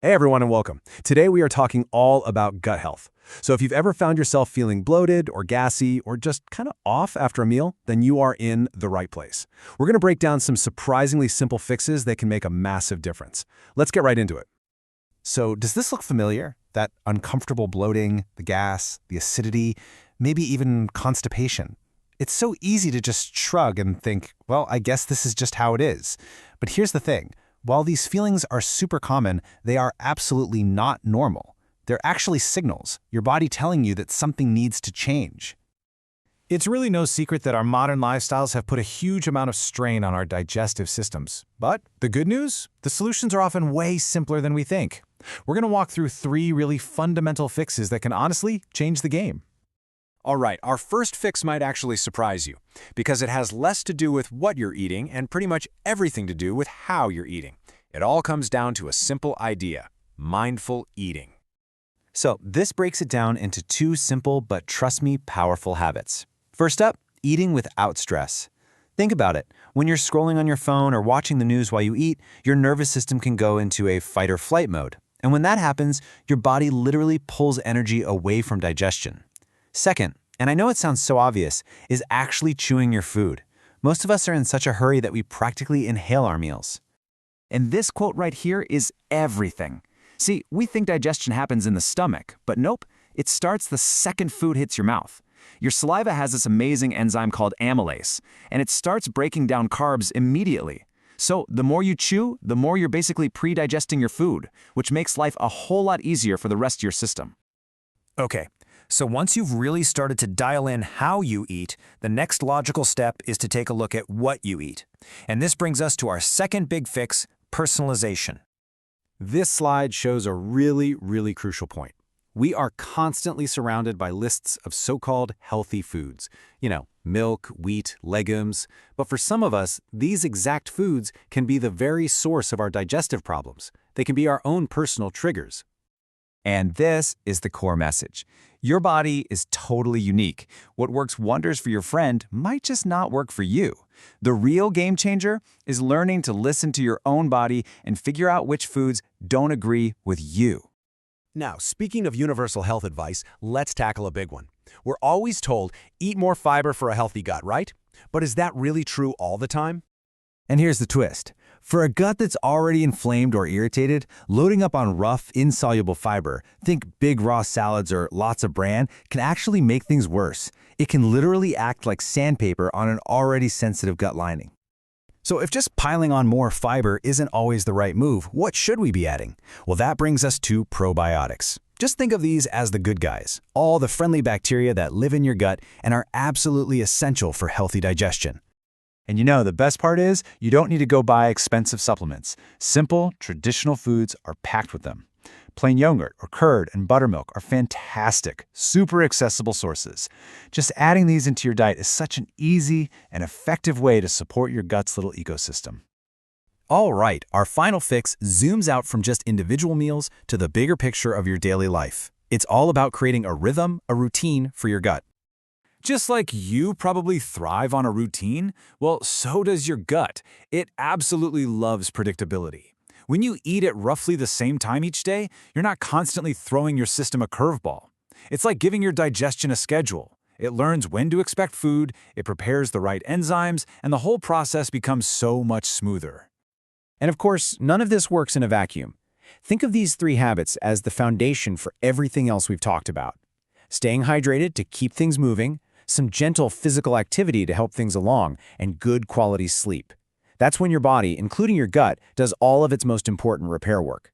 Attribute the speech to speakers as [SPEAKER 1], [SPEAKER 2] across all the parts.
[SPEAKER 1] Hey everyone and welcome. Today we are talking all about gut health. So if you've ever found yourself feeling bloated or gassy or just kind of off after a meal, then you are in the right place. We're going to break down some surprisingly simple fixes that can make a massive difference. Let's get right into it. So does this look familiar? That uncomfortable bloating, the gas, the acidity, maybe even constipation? It's so easy to just shrug and think, well, I guess this is just how it is. But here's the thing. While these feelings are super common, they are absolutely not normal. They're actually signals, your body telling you that something needs to change.
[SPEAKER 2] It's really no secret that our modern lifestyles have put a huge amount of strain on our digestive systems. But the good news? The solutions are often way simpler than we think. We're going to walk through 3 really fundamental fixes that can honestly change the game.
[SPEAKER 3] All right, our first fix might actually surprise you, because it has less to do with what you're eating and pretty much everything to do with how you're eating. It all comes down to a simple idea: mindful eating.
[SPEAKER 4] So this breaks it down into 2 simple but, trust me, powerful habits. First up, eating without stress. Think about it. When you're scrolling on your phone or watching the news while you eat, your nervous system can go into a fight or flight mode. And when that happens, your body literally pulls energy away from digestion. Second, and I know it sounds so obvious, is actually chewing your food. Most of us are in such a hurry that we practically inhale our meals.
[SPEAKER 5] And this quote right here is everything. See, we think digestion happens in the stomach, but nope, it starts the second food hits your mouth. Your saliva has this amazing enzyme called amylase, and it starts breaking down carbs immediately. So the more you chew, the more you're basically pre-digesting your food, which makes life a whole lot easier for the rest of your system.
[SPEAKER 2] Okay, so once you've really started to dial in how you eat, the next logical step is to take a look at what you eat. And this brings us to our second big fix: personalization.
[SPEAKER 1] This slide shows a really crucial point. We are constantly surrounded by lists of so-called healthy foods. Milk, wheat, legumes. But for some of us, these exact foods can be the very source of our digestive problems. They can be our own personal triggers.
[SPEAKER 4] And this is the core message. Your body is totally unique. What works wonders for your friend might just not work for you. The real game changer is learning to listen to your own body and figure out which foods don't agree with you.
[SPEAKER 1] Now, speaking of universal health advice, let's tackle a big one. We're always told, eat more fiber for a healthy gut, right? But is that really true all the time?
[SPEAKER 4] And here's the twist. For a gut that's already inflamed or irritated, loading up on rough, insoluble fiber, think big raw salads or lots of bran, can actually make things worse. It can literally act like sandpaper on an already sensitive gut lining.
[SPEAKER 2] So if just piling on more fiber isn't always the right move, what should we be adding? Well, that brings us to probiotics. Just think of these as the good guys, all the friendly bacteria that live in your gut and are absolutely essential for healthy digestion.
[SPEAKER 4] And the best part is, you don't need to go buy expensive supplements. Simple, traditional foods are packed with them. Plain yogurt or curd and buttermilk are fantastic, super accessible sources. Just adding these into your diet is such an easy and effective way to support your gut's little ecosystem.
[SPEAKER 2] All right, our final fix zooms out from just individual meals to the bigger picture of your daily life. It's all about creating a rhythm, a routine for your gut. Just like you probably thrive on a routine, well, so does your gut. It absolutely loves predictability. When you eat at roughly the same time each day, you're not constantly throwing your system a curveball. It's like giving your digestion a schedule. It learns when to expect food, it prepares the right enzymes, and the whole process becomes so much smoother.
[SPEAKER 6] And of course, none of this works in a vacuum. Think of these 3 habits as the foundation for everything else we've talked about. Staying hydrated to keep things moving, some gentle physical activity to help things along, and good quality sleep. That's when your body, including your gut, does all of its most important repair work.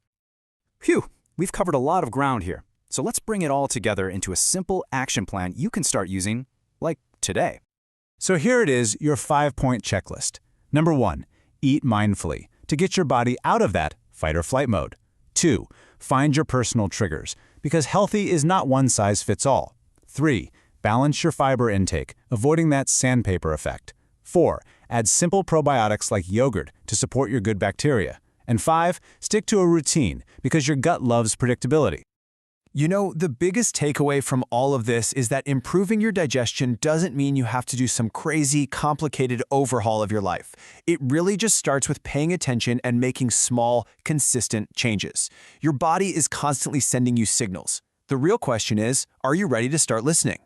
[SPEAKER 5] Phew, we've covered a lot of ground here. So let's bring it all together into a simple action plan you can start using, like today.
[SPEAKER 2] So here it is, your 5-point checklist. Number 1, eat mindfully to get your body out of that fight or flight mode. 2, find your personal triggers, because healthy is not one size fits all. 3, balance your fiber intake, avoiding that sandpaper effect. 4, add simple probiotics like yogurt to support your good bacteria. And 5, stick to a routine because your gut loves predictability.
[SPEAKER 1] You know, the biggest takeaway from all of this is that improving your digestion doesn't mean you have to do some crazy, complicated overhaul of your life. It really just starts with paying attention and making small, consistent changes. Your body is constantly sending you signals. The real question is, are you ready to start listening?